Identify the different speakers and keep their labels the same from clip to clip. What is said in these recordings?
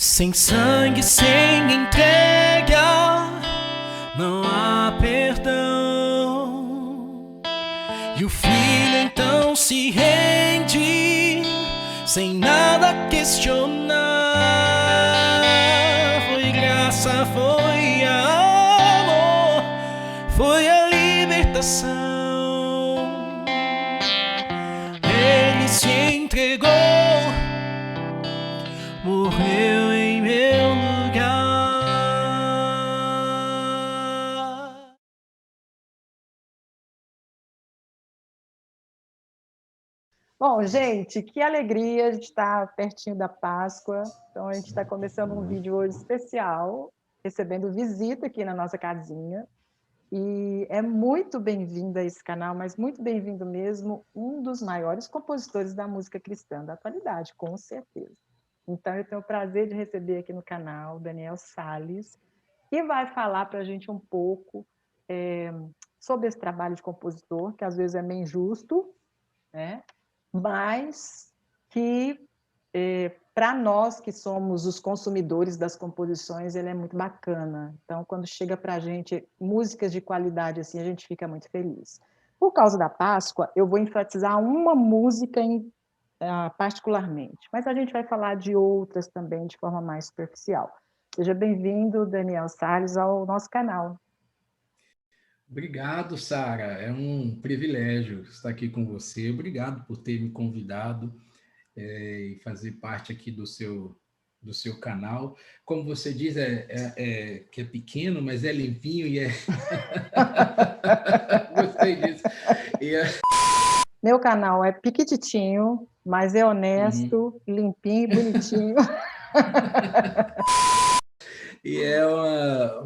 Speaker 1: Sem sangue, sem entrega, não há perdão. E o filho então se rende, sem nada questionar. Foi graça, foi amor, foi a libertação. Ele se entregou, morreu em meu lugar.
Speaker 2: Bom, gente, que alegria a gente estar pertinho da Páscoa. Então, a gente está começando um vídeo hoje especial, recebendo visita aqui na nossa casinha. E é muito bem-vindo a esse canal, mas muito bem-vindo mesmo, um dos maiores compositores da música cristã da atualidade, com certeza. Então, eu tenho o prazer de receber aqui no canal Daniel Salles, que vai falar para a gente um pouco sobre esse trabalho de compositor, que às vezes é meio injusto, né? Mas que, para nós que somos os consumidores das composições, ele é muito bacana. Então, quando chega para a gente músicas de qualidade assim, a gente fica muito feliz. Por causa da Páscoa, eu vou enfatizar uma música particularmente, mas a gente vai falar de outras também de forma mais superficial. Seja bem-vindo, Daniel Salles, ao nosso canal.
Speaker 3: Obrigado, Sara. É um privilégio estar aqui com você. Obrigado por ter me convidado e fazer parte aqui do seu canal. Como você diz, que é pequeno, mas é limpinho e é... Gostei disso.
Speaker 2: Meu canal é piquititinho, mas é honesto, limpinho e bonitinho.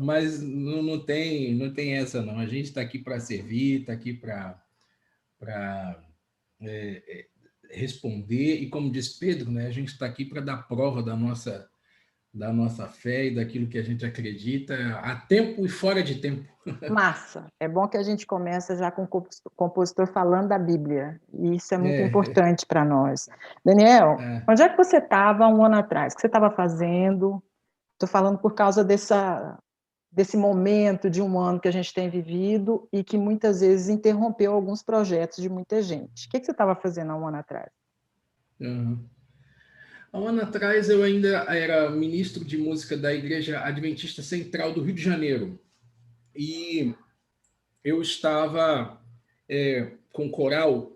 Speaker 3: Mas não tem essa não. A gente está aqui para servir, está aqui para responder, e como diz Pedro, né, a gente está aqui para dar prova da nossa fé e daquilo que a gente acredita, a tempo e fora de tempo.
Speaker 2: Massa. É bom que a gente começa já com o compositor falando da Bíblia. E isso é muito importante para nós. Daniel, onde é que você estava um ano atrás? O que você estava fazendo? Estou falando por causa desse momento de um ano que a gente tem vivido e que muitas vezes interrompeu alguns projetos de muita gente. O que você estava fazendo há um ano atrás?
Speaker 3: Uhum. Há um ano atrás eu ainda era ministro de música da Igreja Adventista Central do Rio de Janeiro. E eu estava com coral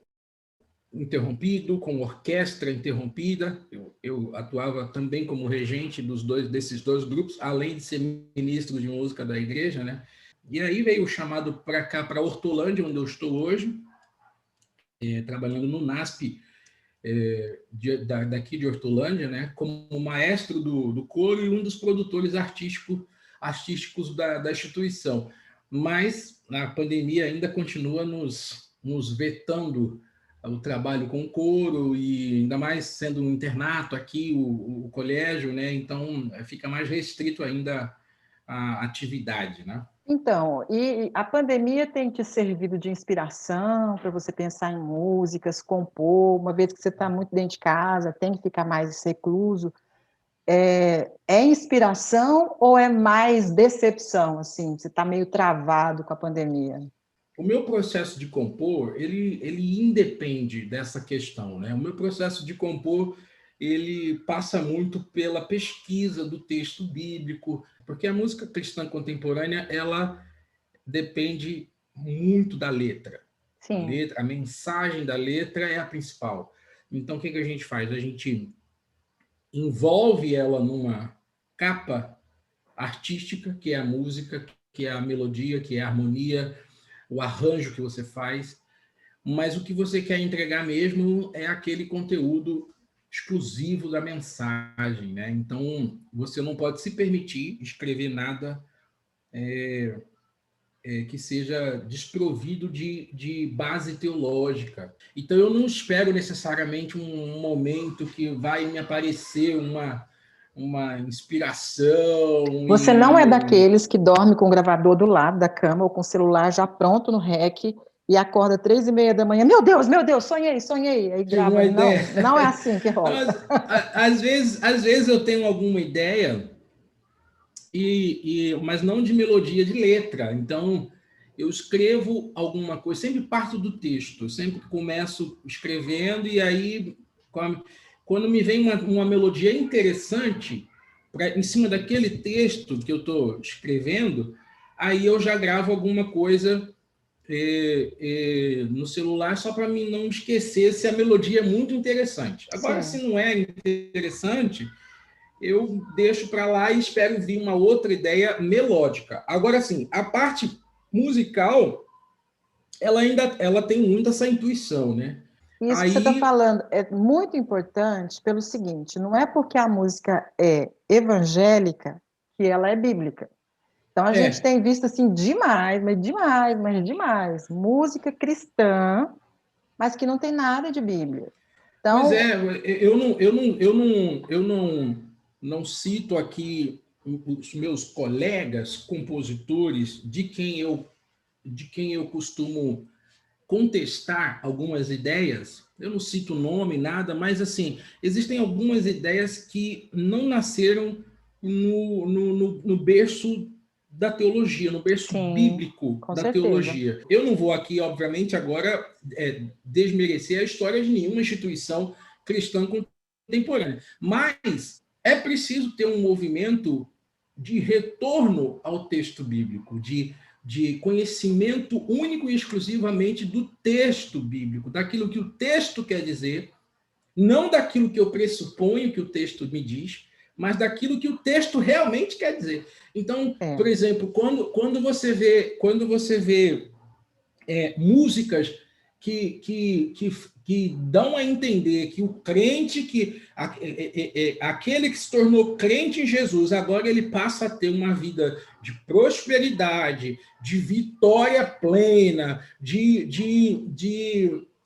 Speaker 3: interrompido, com orquestra interrompida. Eu atuava também como regente desses dois grupos, além de ser ministro de música da igreja, né? E aí veio o chamado para cá, para Hortolândia, onde eu estou hoje, trabalhando no NASP, daqui de Hortolândia, né? Como maestro do coro e um dos produtores artísticos da instituição. Mas a pandemia ainda continua nos vetando o trabalho com o coro, e ainda mais sendo um internato aqui, o colégio, né? Então fica mais restrito ainda a atividade, né?
Speaker 2: Então, e a pandemia tem te servido de inspiração para você pensar em músicas, compor, uma vez que você está muito dentro de casa, tem que ficar mais recluso. É inspiração ou é mais decepção, assim? Você está meio travado com a pandemia?
Speaker 3: O meu processo de compor, ele independe dessa questão, né? O meu processo de compor, ele passa muito pela pesquisa do texto bíblico, porque a música cristã contemporânea, ela depende muito da letra.
Speaker 2: Sim.
Speaker 3: A mensagem da letra é a principal. Então, o que a gente faz? A gente envolve ela numa capa artística, que é a música, que é a melodia, que é a harmonia, o arranjo que você faz, mas o que você quer entregar mesmo é aquele conteúdo exclusivo da mensagem, né? Então, você não pode se permitir escrever nada que seja desprovido de base teológica. Então, eu não espero necessariamente um momento que vai me aparecer uma inspiração.
Speaker 2: Você não é daqueles que dorme com o gravador do lado da cama ou com o celular já pronto no REC e acorda 3h30 da manhã, meu Deus, sonhei. Aí
Speaker 3: Tive uma
Speaker 2: grava. Não,
Speaker 3: ideia.
Speaker 2: não é assim que rola.
Speaker 3: Às vezes eu tenho alguma ideia, mas não de melodia, de letra. Então, eu escrevo alguma coisa, sempre parto do texto, sempre começo escrevendo, e aí, quando me vem uma melodia interessante, em cima daquele texto que eu estou escrevendo, aí eu já gravo alguma coisa no celular, só para mim não esquecer se a melodia é muito interessante. Agora,
Speaker 2: Sim.
Speaker 3: se não é interessante, eu deixo para lá e espero vir uma outra ideia melódica. Agora, sim, a parte musical, ela tem muito essa intuição, né?
Speaker 2: Isso que você está
Speaker 3: Aí,
Speaker 2: falando é muito importante pelo seguinte, não é porque a música é evangélica que ela é bíblica. Então, a gente
Speaker 3: é,
Speaker 2: tem visto, assim, mas demais, música cristã, mas que não tem nada de Bíblia.
Speaker 3: pois
Speaker 2: Então,
Speaker 3: é, eu não cito aqui os meus colegas compositores de quem eu costumo contestar algumas ideias. Eu não cito nome, nada, mas assim, existem algumas ideias que não nasceram no berço da teologia, no berço
Speaker 2: sim,
Speaker 3: bíblico
Speaker 2: com
Speaker 3: da
Speaker 2: certeza.
Speaker 3: teologia. Eu não vou aqui, obviamente, agora desmerecer a história de nenhuma instituição cristã contemporânea, mas é preciso ter um movimento de retorno ao texto bíblico, de conhecimento único e exclusivamente do texto bíblico, daquilo que o texto quer dizer, não daquilo que eu pressuponho que o texto me diz, mas daquilo que o texto realmente quer dizer. Então,
Speaker 2: É.
Speaker 3: por exemplo, quando você vê músicas que dão a entender que o crente, aquele que se tornou crente em Jesus, agora ele passa a ter uma vida de prosperidade, de vitória plena,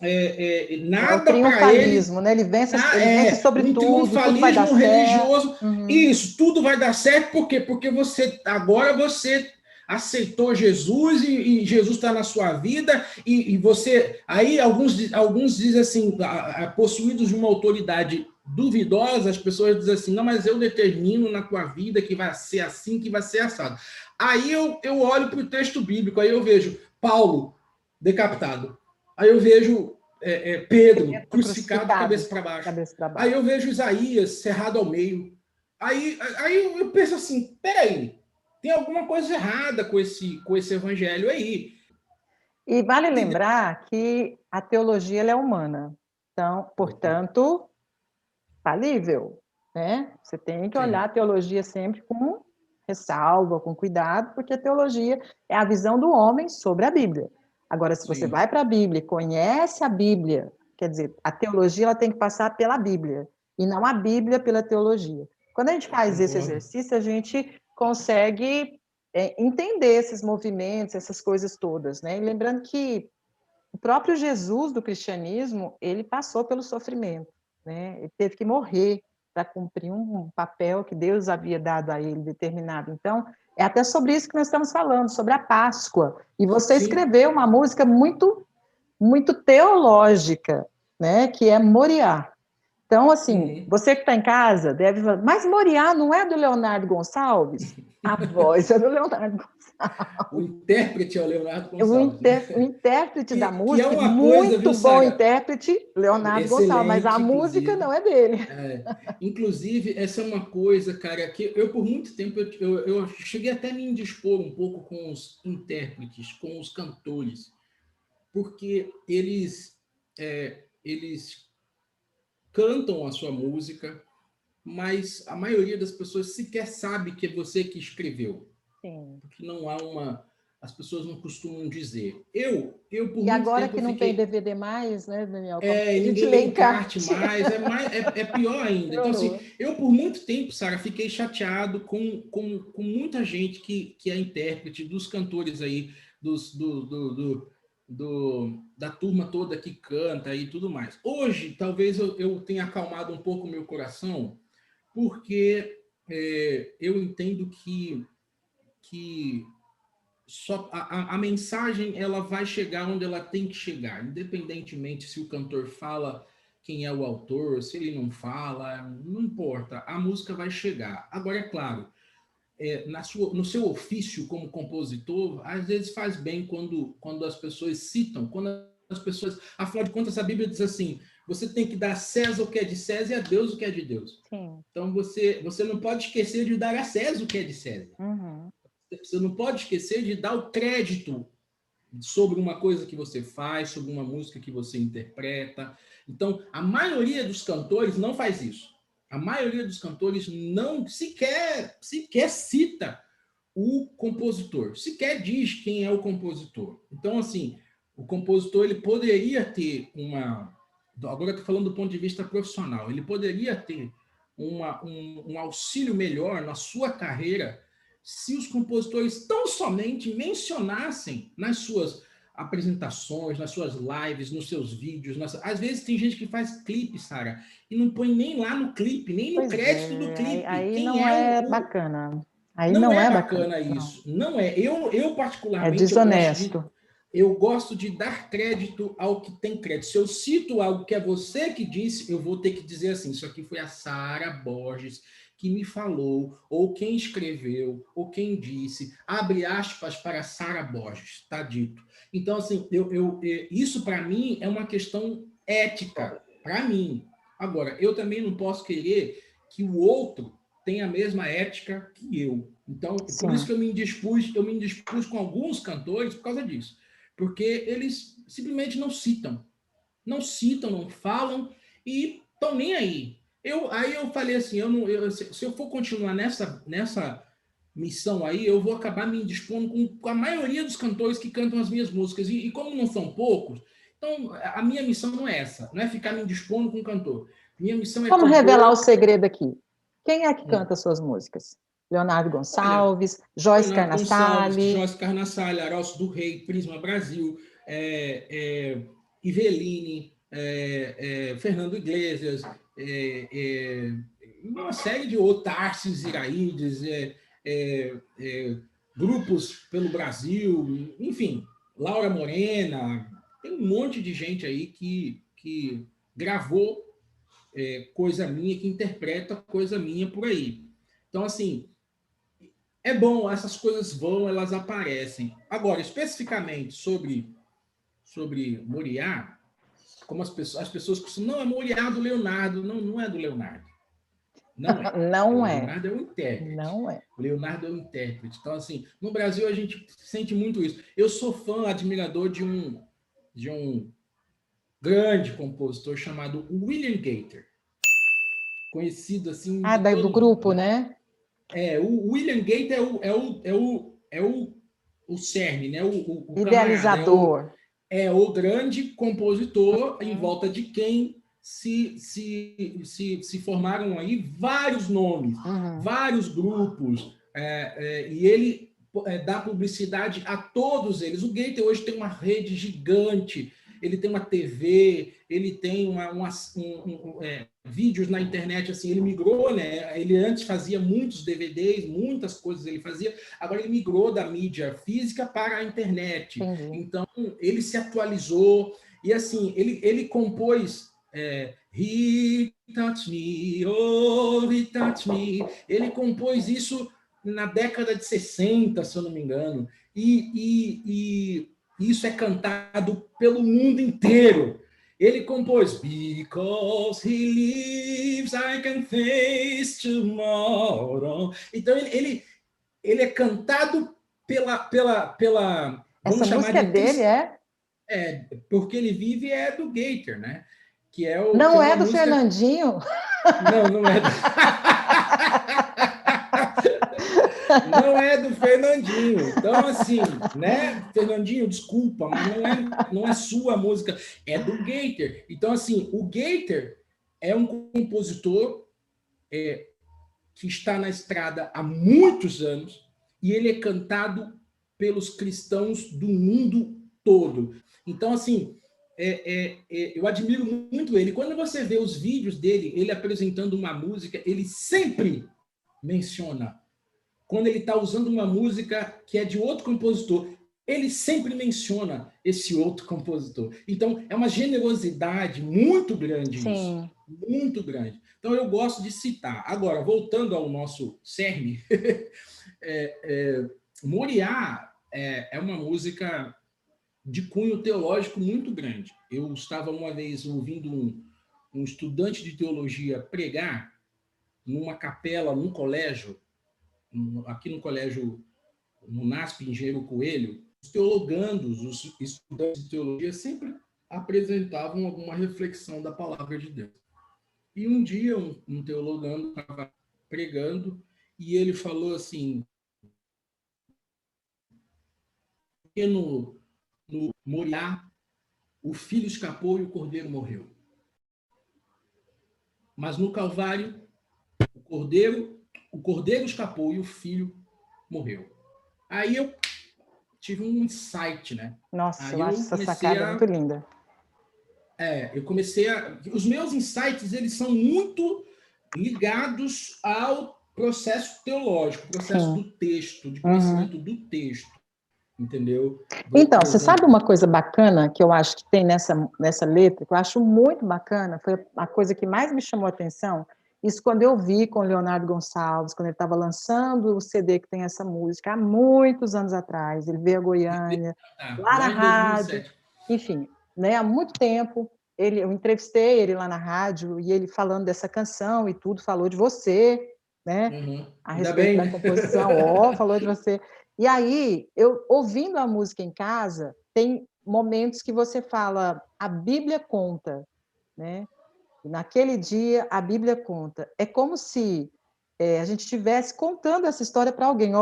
Speaker 2: É o
Speaker 3: nada para ele.
Speaker 2: triunfalismo, né? Ele vence sobre
Speaker 3: Um
Speaker 2: tudo vai dar
Speaker 3: triunfalismo
Speaker 2: certo.
Speaker 3: religioso.
Speaker 2: Uhum.
Speaker 3: Isso, tudo vai dar certo, por quê? Porque você aceitou Jesus e Jesus está na sua vida e você... Aí alguns dizem assim, possuídos de uma autoridade duvidosa, as pessoas dizem assim, não, mas eu determino na tua vida que vai ser assim, que vai ser assado. Aí eu olho para o texto bíblico, aí eu vejo Paulo decapitado. Aí eu vejo Pedro crucificado, cabeça para baixo.
Speaker 2: Cabeça para
Speaker 3: Aí
Speaker 2: baixo.
Speaker 3: eu vejo Isaías cerrado ao meio. Aí eu penso assim, peraí, tem alguma coisa errada com esse evangelho aí.
Speaker 2: E vale lembrar que a teologia ela é humana. Então, portanto, falível, né? Você tem que olhar
Speaker 3: Sim.
Speaker 2: a teologia sempre com ressalva, com cuidado, porque a teologia é a visão do homem sobre a Bíblia. Agora, se você
Speaker 3: Sim.
Speaker 2: vai para a Bíblia e conhece a Bíblia, quer dizer, a teologia ela tem que passar pela Bíblia, e não a Bíblia pela teologia. Quando a gente faz esse
Speaker 3: Concordo.
Speaker 2: exercício, a gente consegue entender esses movimentos, essas coisas todas, né? E lembrando que o próprio Jesus do cristianismo, ele passou pelo sofrimento, né? Ele teve que morrer para cumprir um papel que Deus havia dado a ele determinado. Então, é até sobre isso que nós estamos falando, sobre a Páscoa. E você
Speaker 3: Sim.
Speaker 2: escreveu uma música muito teológica, né? Que é Moriá. Então, assim,
Speaker 3: Uhum.
Speaker 2: você que está em casa deve falar, mas Moriá não é do Leonardo Gonçalves? A voz é do Leonardo Gonçalves.
Speaker 3: O intérprete é o Leonardo
Speaker 2: O,
Speaker 3: Gonçalves, né?
Speaker 2: o intérprete da
Speaker 3: Que é
Speaker 2: música,
Speaker 3: uma coisa,
Speaker 2: muito
Speaker 3: viu,
Speaker 2: bom
Speaker 3: Sara?
Speaker 2: intérprete, Leonardo Gonçalves, mas a
Speaker 3: Excelente,
Speaker 2: música não
Speaker 3: inclusive.
Speaker 2: é dele.
Speaker 3: Inclusive, essa é uma coisa, cara, que eu por muito tempo eu cheguei até a me indispor um pouco com os intérpretes, com os cantores, porque eles cantam a sua música, mas a maioria das pessoas sequer sabe que é você que escreveu,
Speaker 2: Sim.
Speaker 3: porque não há as pessoas não costumam dizer. Eu por
Speaker 2: E
Speaker 3: muito
Speaker 2: agora
Speaker 3: tempo
Speaker 2: que
Speaker 3: eu
Speaker 2: não tem
Speaker 3: fiquei
Speaker 2: DVD mais, né, Daniel? Como que a gente
Speaker 3: ninguém
Speaker 2: lê
Speaker 3: lê encarte
Speaker 2: encarte?
Speaker 3: mais, é pior ainda. Então, assim,
Speaker 2: Piorou.
Speaker 3: eu por muito tempo, Sara, fiquei chateado com muita gente que é intérprete, dos cantores aí, da turma toda que canta e tudo mais. Hoje, talvez eu tenha acalmado um pouco o meu coração, porque eu entendo que a mensagem ela vai chegar onde ela tem que chegar, independentemente se o cantor fala quem é o autor, se ele não fala, não importa, a música vai chegar. Agora, é claro, no seu ofício como compositor, às vezes faz bem quando as pessoas citam, quando as pessoas... Afinal de contas, a Bíblia diz assim, você tem que dar a César o que é de César e a Deus o que é de Deus.
Speaker 2: Sim.
Speaker 3: Então, você não pode esquecer de dar a César o que é de César.
Speaker 2: Uhum.
Speaker 3: Você não pode esquecer de dar o crédito sobre uma coisa que você faz, sobre uma música que você interpreta. Então, a maioria dos cantores não faz isso. A maioria dos cantores não sequer cita o compositor, sequer diz quem é o compositor. Então, assim, o compositor ele poderia ter uma... Agora eu estou falando do ponto de vista profissional. Ele poderia ter um auxílio melhor na sua carreira se os compositores tão somente mencionassem nas suas apresentações, nas suas lives, nos seus vídeos. Às vezes tem gente que faz clipe, Sara, e não põe nem lá no clipe, nem no crédito do clipe.
Speaker 2: Aí
Speaker 3: quem
Speaker 2: não é bacana. Aí
Speaker 3: não é
Speaker 2: bacana
Speaker 3: isso. Não é. Eu particularmente...
Speaker 2: É desonesto.
Speaker 3: Eu gosto de dar crédito ao que tem crédito. Se eu cito algo que é você que disse, eu vou ter que dizer assim, isso aqui foi a Sara Borges que me falou, ou quem escreveu, ou quem disse, abre aspas para Sara Borges, está dito. Então, assim, isso para mim é uma questão ética, para mim. Agora, eu também não posso querer que o outro tenha a mesma ética que eu. Então,
Speaker 2: Sim.
Speaker 3: por isso que eu me indispus com alguns cantores por causa disso. Porque eles simplesmente não citam, não falam e estão nem aí. Aí eu falei assim, se eu for continuar nessa missão aí, eu vou acabar me indispondo com a maioria dos cantores que cantam as minhas músicas. E como não são poucos, então a minha missão não é essa, não é ficar me indispondo com o cantor. Minha missão é...
Speaker 2: Vamos revelar o segredo aqui. Quem é que canta suas músicas? Leonardo Gonçalves, Joyce Carnassale.
Speaker 3: Joyce Carnassale, Arócio do Rei, Prisma Brasil, Iveline, Fernando Iglesias, uma série de outros, Tarsis Iraídes, grupos pelo Brasil, enfim, Laura Morena, tem um monte de gente aí que gravou coisa minha, que interpreta coisa minha por aí. Então, assim, é bom, essas coisas elas aparecem. Agora, especificamente sobre Moriá, como as pessoas costumam, não, é Moriá do Leonardo. Não é do Leonardo. Não é.
Speaker 2: Não
Speaker 3: o
Speaker 2: é.
Speaker 3: Leonardo é o intérprete.
Speaker 2: Não é.
Speaker 3: O Leonardo é o intérprete. Então, assim, no Brasil a gente sente muito isso. Eu sou fã, admirador de um grande compositor chamado William Gator. Conhecido assim...
Speaker 2: do grupo, né?
Speaker 3: O William Gator é o cerne, né? O
Speaker 2: idealizador.
Speaker 3: É o grande compositor em volta de quem se formaram aí vários nomes, vários grupos, e ele dá publicidade a todos eles. O Gator hoje tem uma rede gigante, ele tem uma TV, ele tem vídeos na internet, assim, ele migrou, né? Ele antes fazia muitos DVDs, muitas coisas ele fazia, agora ele migrou da mídia física para a internet. Então, ele se atualizou, e assim, ele compôs He Touched Me, oh, He Touched Me. Ele compôs isso na década de 60, se eu não me engano, e isso é cantado pelo mundo inteiro. Ele compôs Because he lives, I can face tomorrow. Então, ele é cantado pela
Speaker 2: essa música é dele,
Speaker 3: porque ele vive do Gator, né? Que é o,
Speaker 2: não
Speaker 3: que
Speaker 2: é do
Speaker 3: música...
Speaker 2: Fernandinho?
Speaker 3: Não é do... Não é do Fernandinho. Então, assim, né? Fernandinho, desculpa, mas não é sua música, é do Gator. Então, assim, o Gator é um compositor que está na estrada há muitos anos e ele é cantado pelos cristãos do mundo todo. Então, assim, eu admiro muito ele. Quando você vê os vídeos dele, ele apresentando uma música, ele sempre menciona quando ele está usando uma música que é de outro compositor, ele sempre menciona esse outro compositor. Então, é uma generosidade muito grande isso.
Speaker 2: Sim.
Speaker 3: Muito grande. Então, eu gosto de citar. Agora, voltando ao nosso cerne, Moriá é uma música de cunho teológico muito grande. Eu estava uma vez ouvindo um estudante de teologia pregar numa capela, num colégio, aqui no colégio, no NASP Engenheiro Coelho. Os teologandos, os estudantes de teologia sempre apresentavam alguma reflexão da palavra de Deus. E um dia um teologando estava pregando e ele falou assim, que no Moriá o filho escapou e o cordeiro morreu. Mas no Calvário o cordeiro escapou e o filho morreu. Aí eu tive um insight, né?
Speaker 2: Nossa,
Speaker 3: aí
Speaker 2: eu acho essa sacada muito linda.
Speaker 3: Eu comecei a... Os meus insights, eles são muito ligados ao processo teológico, processo do texto, de conhecimento do texto, entendeu?
Speaker 2: Então, você sabe uma coisa bacana que eu acho que tem nessa letra, que eu acho muito bacana, foi a coisa que mais me chamou a atenção, isso quando eu vi com o Leonardo Gonçalves, quando ele estava lançando o CD que tem essa música, há muitos anos atrás, ele veio a Goiânia, lá na rádio, enfim, né, há muito tempo, eu entrevistei ele lá na rádio, e ele falando dessa canção e tudo, falou de você, né, a respeito da composição, falou de você. E aí, eu ouvindo a música em casa, tem momentos que você fala, a Bíblia conta, né? Naquele dia, a Bíblia conta. É como se a gente estivesse contando essa história para alguém.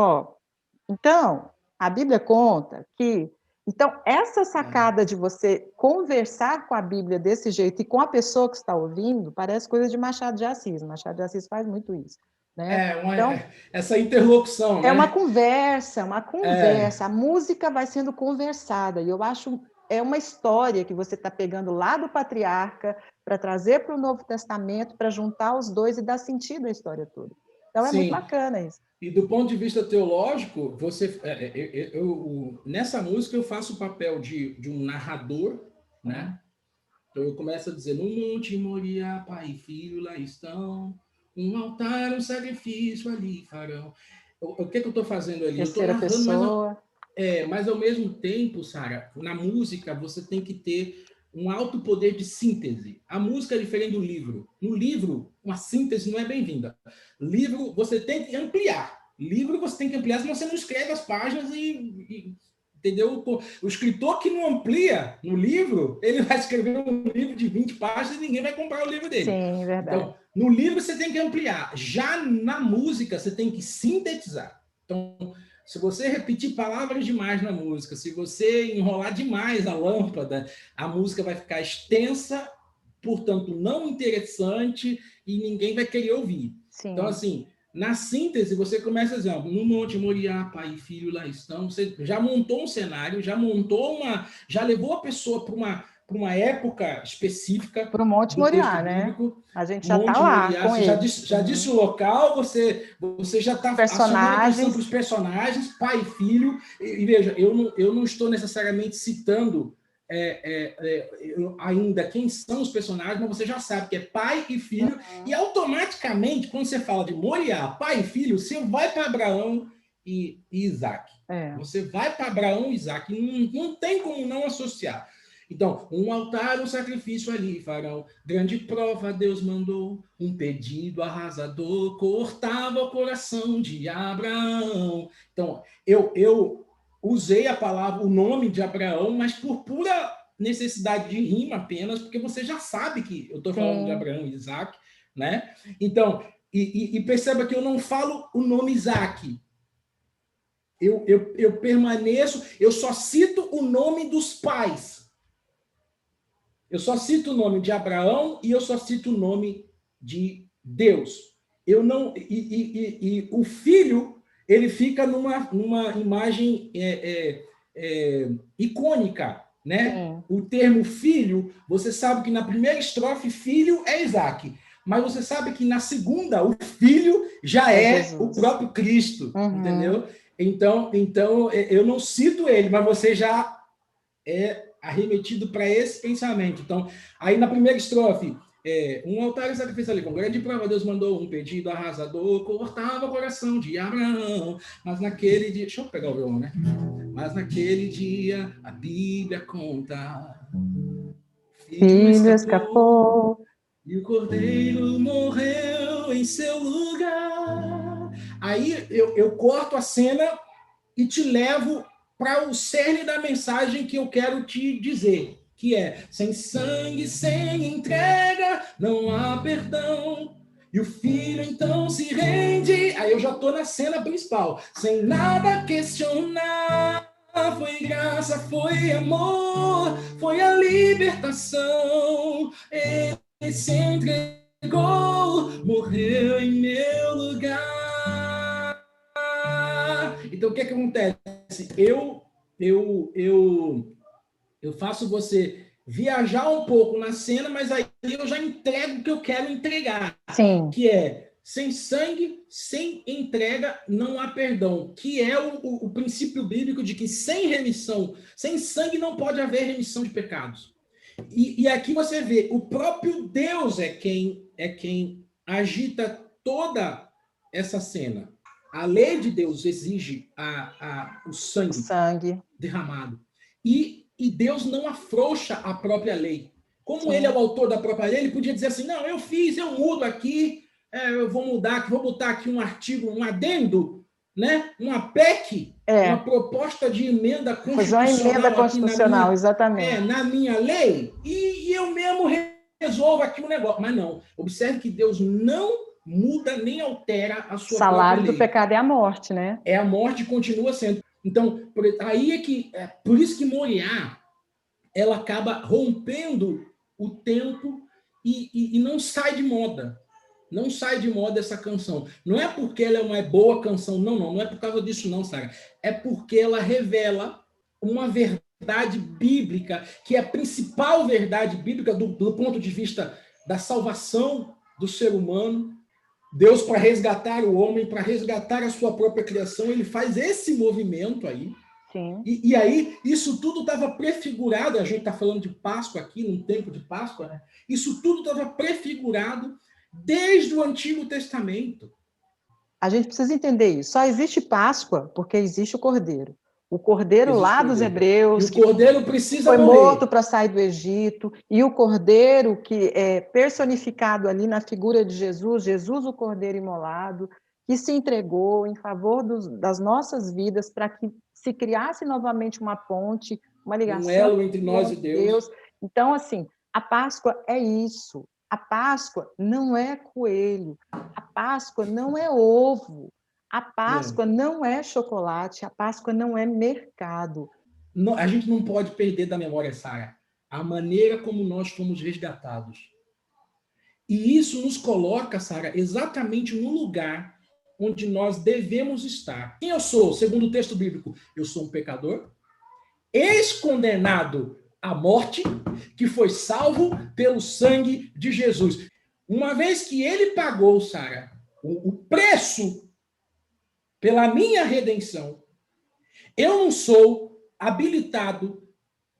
Speaker 2: Então, a Bíblia conta que... Então, essa sacada de você conversar com a Bíblia desse jeito e com a pessoa que está ouvindo, parece coisa de Machado de Assis. Machado de Assis faz muito isso. Né? Então,
Speaker 3: essa interlocução, né?
Speaker 2: É uma conversa. A música vai sendo conversada, e eu acho é uma história que você está pegando lá do patriarca para trazer para o Novo Testamento, para juntar os dois e dar sentido à história toda. Então, é muito bacana isso.
Speaker 3: E do ponto de vista teológico, nessa música eu faço o papel de um narrador, né? Então eu começo a dizer, no Monte Moriá, pai e filho lá estão, um altar, um sacrifício ali farão. O que eu estou fazendo ali?
Speaker 2: Terceira pessoa.
Speaker 3: Mas ao mesmo tempo, Sara, na música você tem que ter um alto poder de síntese. A música é diferente do livro. No livro, uma síntese não é bem-vinda. Livro, você tem que ampliar. Livro, você tem que ampliar, senão você não escreve as páginas entendeu? O escritor que não amplia no livro, ele vai escrever um livro de 20 páginas e ninguém vai comprar o livro dele.
Speaker 2: Sim, verdade.
Speaker 3: Então, no livro você tem que ampliar. Já na música, você tem que sintetizar. Então, se você repetir palavras demais na música, se você enrolar demais a lâmpada, a música vai ficar extensa, portanto, não interessante, e ninguém vai querer ouvir.
Speaker 2: Sim.
Speaker 3: Então, assim, na síntese, você começa a dizer, no Monte Moriá, pai e filho lá estão. Você já montou um cenário, já levou a pessoa para uma época específica.
Speaker 2: Para o Monte Moriá, né? A gente já está lá
Speaker 3: Moriá,
Speaker 2: com
Speaker 3: você
Speaker 2: ele.
Speaker 3: Já disse o local, você já está chamando a atenção para os personagens, pai e filho. E veja, eu não estou necessariamente citando ainda quem são os personagens, mas você já sabe que é pai e filho, e automaticamente, quando você fala de Moriá, pai e filho, você vai para Abraão e Isaac. Você vai para Abraão e Isaac, não tem como não associar. Então, um altar, um sacrifício ali farão, grande prova Deus mandou, um pedido arrasador, cortava o coração de Abraão. Então, eu usei a palavra, o nome de Abraão, mas por pura necessidade de rima apenas, porque você já sabe que eu estou falando de Abraão e Isaac, né? Então, e perceba que eu não falo o nome Isaac. Eu permaneço, eu só cito o nome dos pais. Eu só cito o nome de Abraão e eu só cito o nome de Deus. Eu não, e o filho, ele fica numa imagem icônica, né? O termo filho, você sabe que na primeira estrofe, filho é Isaac. mas você sabe que na segunda o Filho já é
Speaker 2: Jesus.
Speaker 3: o próprio Cristo,
Speaker 2: Uhum.
Speaker 3: entendeu? Então, eu não cito ele, mas você já é arremetido para esse pensamento. Então, aí na primeira estrofe, um altar e sacrifício ali, com grande prova, Deus mandou um pedido arrasador, cortava o coração de Abraão, mas naquele dia... Deixa eu pegar o violão, né? Mas naquele dia, a Bíblia conta, filho
Speaker 2: Filho
Speaker 3: escapou,
Speaker 2: escapou.
Speaker 3: e o cordeiro morreu em seu lugar. Aí eu corto a cena e te levo para o cerne da mensagem que eu quero te dizer, que é: sem sangue, sem entrega, não há perdão. E o filho então se rende. Aí eu já estou na cena principal, sem nada questionar. Foi graça, foi amor, foi a libertação. Ele se entregou, morreu em meu lugar. Então, o que acontece? Eu faço você viajar um pouco na cena, mas aí eu já entrego o que eu quero entregar.
Speaker 2: Sim.
Speaker 3: Que é: sem sangue, sem entrega, não há perdão. Que é o princípio bíblico de que sem remissão, sem sangue não pode haver remissão de pecados. E aqui você vê, o próprio Deus é quem agita toda essa cena. A lei de Deus exige o sangue derramado. E Deus não afrouxa a própria lei. Como
Speaker 2: Sim.
Speaker 3: ele é o autor da própria lei, ele podia dizer assim: não, eu fiz, eu mudo aqui, eu vou mudar aqui, vou botar aqui um artigo, um adendo, né? Uma PEC, uma proposta de emenda constitucional,
Speaker 2: fazer uma emenda constitucional,
Speaker 3: aqui
Speaker 2: exatamente.
Speaker 3: na minha lei, e eu mesmo resolvo aqui um negócio. Mas não, observe que Deus não muda nem altera a sua
Speaker 2: Salário
Speaker 3: própria lei.
Speaker 2: do pecado é a morte, né?
Speaker 3: É, a morte continua sendo. Então, aí por isso que Moriá, ela acaba rompendo o tempo e não sai de moda. Não sai de moda essa canção. Não é porque ela é uma boa canção, não é por causa disso não, Sara. É porque ela revela uma verdade bíblica, que é a principal verdade bíblica do ponto de vista da salvação do ser humano. Deus, para resgatar o homem, para resgatar a sua própria criação, ele faz esse movimento aí.
Speaker 2: Sim.
Speaker 3: E aí, isso tudo estava prefigurado, a gente está falando de Páscoa aqui, num tempo de Páscoa, né? Isso tudo estava prefigurado desde o Antigo Testamento.
Speaker 2: A gente precisa entender isso. Só existe Páscoa porque existe o Cordeiro. O Cordeiro
Speaker 3: Existe
Speaker 2: lá
Speaker 3: Cordeiro.
Speaker 2: dos hebreus,
Speaker 3: E o Cordeiro precisa
Speaker 2: foi
Speaker 3: morrer.
Speaker 2: morto para sair do Egito, e o Cordeiro que é personificado ali na figura de Jesus, Jesus o Cordeiro imolado, que se entregou em favor das nossas vidas para que se criasse novamente uma ponte, uma ligação,
Speaker 3: um elo entre nós e Deus.
Speaker 2: Então, assim, a Páscoa é isso. A Páscoa não é coelho, a Páscoa não é ovo, a Páscoa não é chocolate, a Páscoa não é mercado.
Speaker 3: Não, a gente não pode perder da memória, Sara, a maneira como nós fomos resgatados. E isso nos coloca, Sara, exatamente no lugar onde nós devemos estar. Quem eu sou, segundo o texto bíblico? Eu sou um pecador, ex-condenado à morte, que foi salvo pelo sangue de Jesus. Uma vez que ele pagou, Sara, o preço pela minha redenção, eu não sou habilitado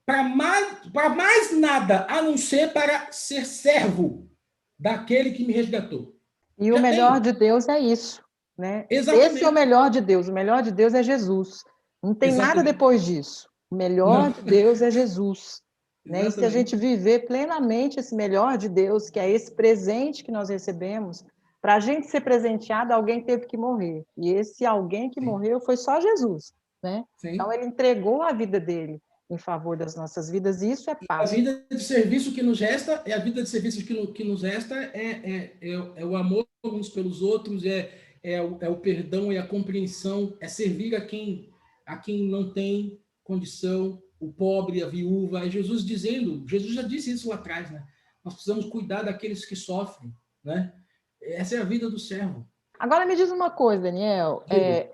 Speaker 3: para mais nada, a não ser para ser servo daquele que me resgatou.
Speaker 2: E o melhor de Deus é isso, né?
Speaker 3: Exatamente.
Speaker 2: Esse é o melhor de Deus. O melhor de Deus é Jesus. Não tem nada depois disso. O melhor de Deus é Jesus. Né? E se a gente viver plenamente esse melhor de Deus, que é esse presente que nós recebemos, para a gente ser presenteado, alguém teve que morrer. E esse alguém que morreu foi só Jesus. Né? Então, ele entregou a vida dele em favor das nossas vidas, e isso é Páscoa.
Speaker 3: A vida de serviço que nos resta, a vida de serviço que nos resta é o amor uns pelos outros, é o perdão, é a compreensão, é servir a quem não tem condição, o pobre, a viúva. É Jesus já disse isso lá atrás, né? Nós precisamos cuidar daqueles que sofrem, né? Essa é a vida do servo.
Speaker 2: Agora me diz uma coisa, Daniel.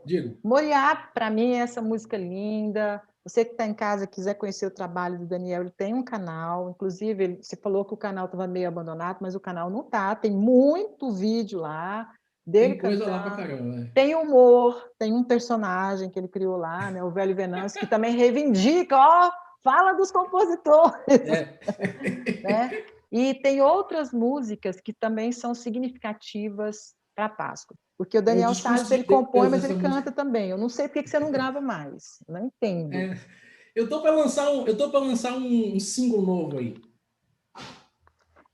Speaker 3: Digo.
Speaker 2: Moriá, para mim, é essa música linda, Você que está em casa, quiser conhecer o trabalho do Daniel, ele tem um canal, inclusive, você falou que o canal estava meio abandonado, mas o canal não está, tem muito vídeo lá, dele
Speaker 3: Tem coisa lá pra
Speaker 2: cantando,
Speaker 3: caramba, né?
Speaker 2: tem humor, tem um personagem que ele criou lá, né, o Velho Venâncio, que também reivindica, ó, fala dos compositores,
Speaker 3: É.
Speaker 2: né? E tem outras músicas que também são significativas para a Páscoa. Porque o
Speaker 3: É o
Speaker 2: Daniel
Speaker 3: discurso
Speaker 2: Salles, ele
Speaker 3: de
Speaker 2: compõe,
Speaker 3: Deus,
Speaker 2: mas
Speaker 3: essa
Speaker 2: ele
Speaker 3: música.
Speaker 2: canta também. Eu não sei por que você não grava mais. Não entendo.
Speaker 3: É. Eu tô para lançar um single novo aí.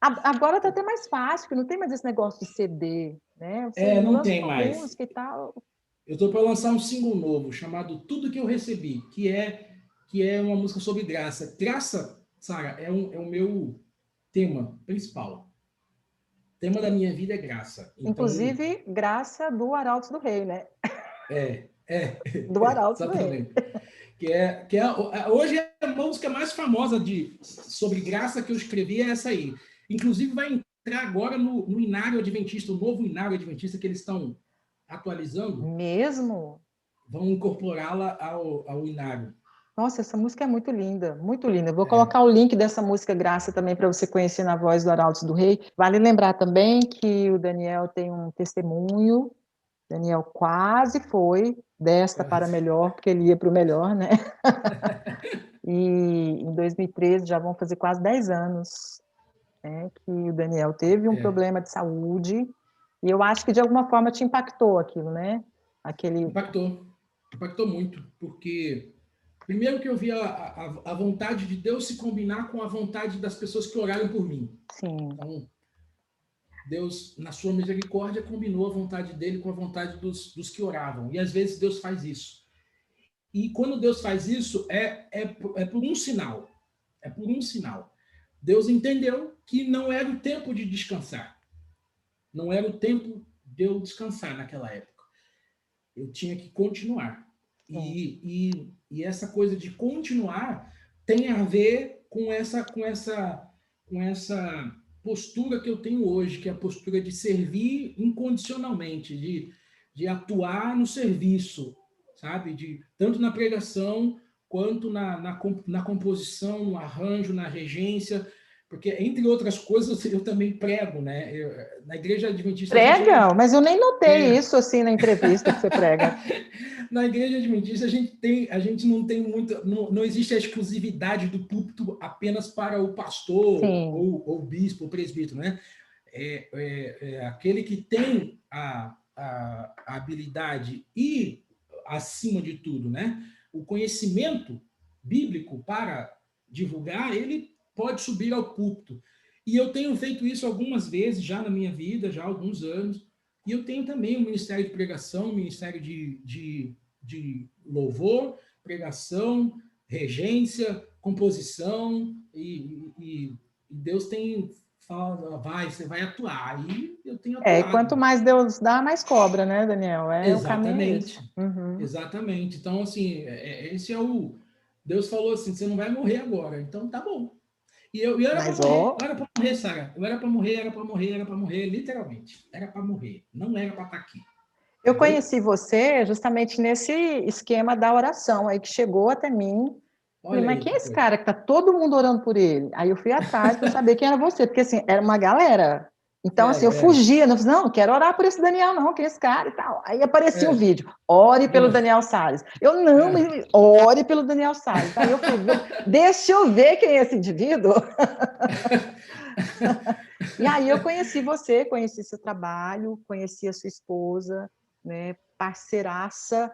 Speaker 2: Agora está até mais fácil, porque não tem mais esse negócio de CD, né? Você
Speaker 3: Não
Speaker 2: lança
Speaker 3: tem
Speaker 2: uma
Speaker 3: mais.
Speaker 2: música e tal.
Speaker 3: Eu tô para lançar um single novo chamado Tudo que eu recebi, que é uma música sobre graça. Graça, Sara, é o meu tema principal. O tema da minha vida é graça. Então,
Speaker 2: Inclusive, graça do Arautos do Rei, né?
Speaker 3: é, é,
Speaker 2: Do Arautos do Rei.
Speaker 3: exatamente. Hoje é a música mais famosa sobre graça que eu escrevi é essa aí. Inclusive vai entrar agora no Inário Adventista, o novo Inário Adventista que eles estão atualizando,
Speaker 2: Mesmo?
Speaker 3: vão incorporá-la ao Inário.
Speaker 2: Nossa, essa música é muito linda, muito linda. Eu vou
Speaker 3: É,
Speaker 2: colocar o link dessa música Graça também para você conhecer na voz do Arautos do Rei. Vale lembrar também que o Daniel tem um testemunho. Daniel quase foi desta para
Speaker 3: quase.
Speaker 2: melhor, porque ele ia para o melhor, né? E em 2013 já vão fazer quase 10 anos, né, que o Daniel teve um
Speaker 3: É,
Speaker 2: problema de saúde. E eu acho que de alguma forma te impactou aquilo, né? Aquele.
Speaker 3: impactou muito, porque primeiro que eu vi a vontade de Deus se combinar com a vontade das pessoas que oraram por mim.
Speaker 2: Sim.
Speaker 3: Então, Deus, na sua misericórdia, combinou a vontade dele com a vontade dos que oravam. E às vezes Deus faz isso. E quando Deus faz isso, é por um sinal. É por um sinal. Deus entendeu que não era o tempo de descansar. Não era o tempo de eu descansar naquela época. Eu tinha que continuar.
Speaker 2: Sim.
Speaker 3: E essa coisa de continuar tem a ver com essa postura que eu tenho hoje, que é a postura de servir incondicionalmente, de atuar no serviço, sabe? Tanto na pregação quanto na composição, no arranjo, na regência, porque, entre outras coisas, eu também prego, né? Na Igreja Adventista, a gente
Speaker 2: Prega? Mas eu nem notei
Speaker 3: é,
Speaker 2: isso assim na entrevista que você prega.
Speaker 3: na Igreja Adventista, a gente não tem muito, não existe a exclusividade do púlpito apenas para o pastor
Speaker 2: Sim.
Speaker 3: ou bispo ou presbítero, né? É aquele que tem a habilidade e, acima de tudo, né, o conhecimento bíblico para divulgar, ele pode subir ao púlpito. E eu tenho feito isso algumas vezes já na minha vida, já há alguns anos. E eu tenho também o ministério de pregação, o ministério de louvor, pregação, regência, composição, e Deus tem falado, você vai atuar. E eu tenho
Speaker 2: E quanto
Speaker 3: atuado.
Speaker 2: mais Deus dá, mais cobra, né, Daniel? O caminho é esse.
Speaker 3: Exatamente.
Speaker 2: Uhum.
Speaker 3: Exatamente. Então, assim, esse é o. Deus falou assim: você não vai morrer agora. Então, tá bom. E eu era para
Speaker 2: Mas,
Speaker 3: morrer.
Speaker 2: ó,
Speaker 3: Eu era para morrer, Sara. Eu era para morrer, era para morrer, era para morrer, literalmente. Era para morrer. Não era para estar aqui.
Speaker 2: eu
Speaker 3: Entendeu?
Speaker 2: conheci você justamente nesse esquema da oração aí que chegou até mim. Falei,
Speaker 3: Olha
Speaker 2: mas
Speaker 3: aí
Speaker 2: quem é
Speaker 3: que
Speaker 2: esse
Speaker 3: coisa.
Speaker 2: cara que tá todo mundo orando por ele? Aí eu fui atrás para saber quem era você, porque assim, era uma galera. Então, assim, eu
Speaker 3: Era.
Speaker 2: fugia, não, não quero orar por esse Daniel, não, que é esse cara e tal. Aí aparecia o
Speaker 3: É.
Speaker 2: vídeo, ore pelo
Speaker 3: É.
Speaker 2: Daniel Salles. Eu, não,
Speaker 3: É.
Speaker 2: mas ore pelo Daniel Salles. Aí eu fui ver, deixa eu ver quem é esse indivíduo. E aí eu conheci você, conheci seu trabalho, conheci a sua esposa, né, parceiraça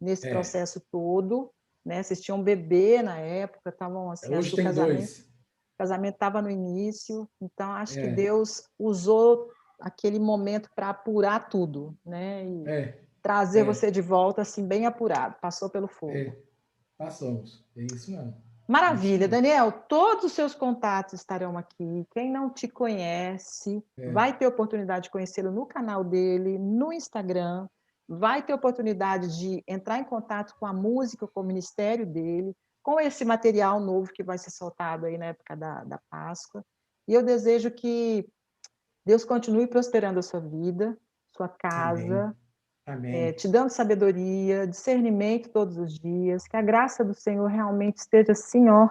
Speaker 2: nesse
Speaker 3: É.
Speaker 2: processo todo, né? Vocês tinham um bebê na época, estavam assim, acho
Speaker 3: Hoje
Speaker 2: que o
Speaker 3: tem
Speaker 2: casamento
Speaker 3: dois.
Speaker 2: estava no início, então acho que
Speaker 3: É.
Speaker 2: Deus usou aquele momento para apurar tudo, né? E
Speaker 3: É.
Speaker 2: trazer
Speaker 3: É.
Speaker 2: você de volta assim bem apurado, passou pelo fogo.
Speaker 3: É. Passamos. É isso mesmo. É isso
Speaker 2: Maravilha,
Speaker 3: mesmo.
Speaker 2: Daniel. Todos os seus contatos estarão aqui. Quem não te conhece
Speaker 3: É.
Speaker 2: vai ter oportunidade de conhecê-lo no canal dele, no Instagram, vai ter oportunidade de entrar em contato com a música, com o ministério dele, com esse material novo que vai ser soltado aí na época da Páscoa. E eu desejo que Deus continue prosperando a sua vida, sua
Speaker 3: Amém.
Speaker 2: casa,
Speaker 3: Amém.
Speaker 2: te dando sabedoria, discernimento todos os dias, que a graça do Senhor realmente esteja assim, ó,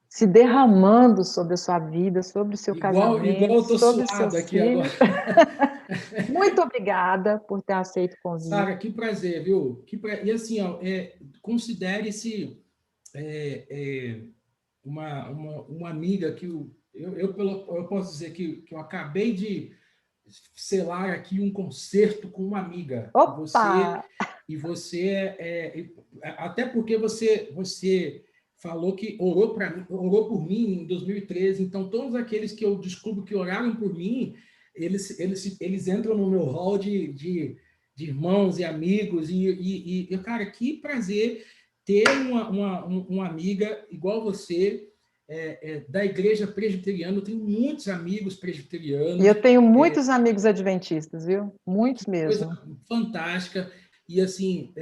Speaker 2: se derramando sobre a sua vida, sobre o seu
Speaker 3: Igual
Speaker 2: casamento,
Speaker 3: eu tô
Speaker 2: sobre os
Speaker 3: suado
Speaker 2: seus
Speaker 3: aqui agora.
Speaker 2: filhos. Muito obrigada por ter aceito o convite.
Speaker 3: Sara, que prazer, viu? E assim, ó, considere-se uma amiga que eu posso dizer que eu acabei de selar aqui um concerto com uma amiga.
Speaker 2: Opa!
Speaker 3: E você até porque você falou que orou por mim em 2013. Então todos aqueles que eu descubro que oraram por mim, eles entram no meu hall de irmãos e amigos e cara, que prazer ter uma amiga igual você. Da igreja presbiteriana. Eu tenho muitos amigos presbiterianos.
Speaker 2: E eu tenho muitos amigos adventistas, viu? Muitos mesmo.
Speaker 3: Coisa fantástica. E assim,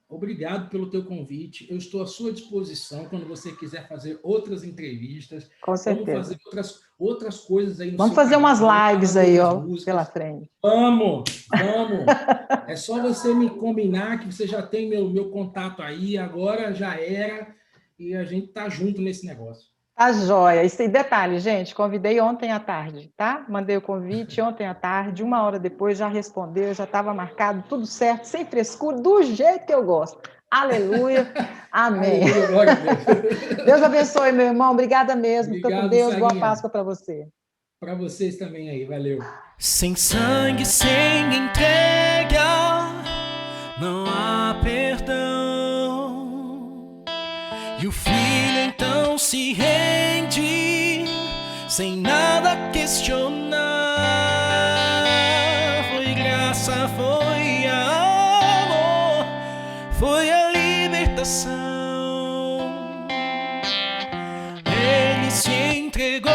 Speaker 3: obrigado pelo teu convite. Eu estou à sua disposição quando você quiser fazer outras entrevistas.
Speaker 2: Com certeza.
Speaker 3: Vamos fazer outras coisas aí no
Speaker 2: Vamos
Speaker 3: seu
Speaker 2: fazer
Speaker 3: canal,
Speaker 2: umas lives aí, ó,
Speaker 3: músicas.
Speaker 2: pela frente.
Speaker 3: Vamos! É só você me combinar que você já tem meu contato aí, agora já era, e a gente tá junto nesse negócio.
Speaker 2: Tá joia. E detalhe, gente, convidei ontem à tarde, tá? Mandei o convite ontem à tarde, 1 hora depois já respondeu, já estava marcado, tudo certo, sem frescura, do jeito que eu gosto. Aleluia. Amém.
Speaker 3: Aleluia, glória a Deus.
Speaker 2: Deus abençoe, meu irmão. Obrigada mesmo. Fica com Deus.
Speaker 3: Sarinha.
Speaker 2: Boa Páscoa para você.
Speaker 3: Para vocês também aí. Valeu.
Speaker 1: Sem sangue, sem entrega, não há perdão. E o filho então se rende, sem nada questionar. Foi graça, foi amor, foi a libertação. Ele se entregou,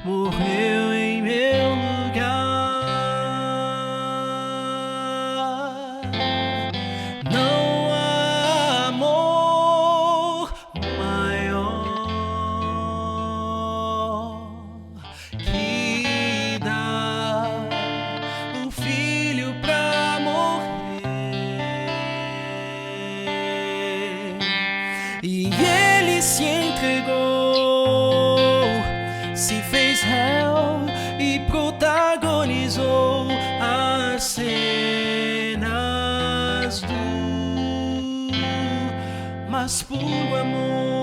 Speaker 1: morreu em meu lugar. Não há amor maior que dar o filho pra morrer. E ele se entregou, se fez réu e protagonizou as cenas do mas por amor.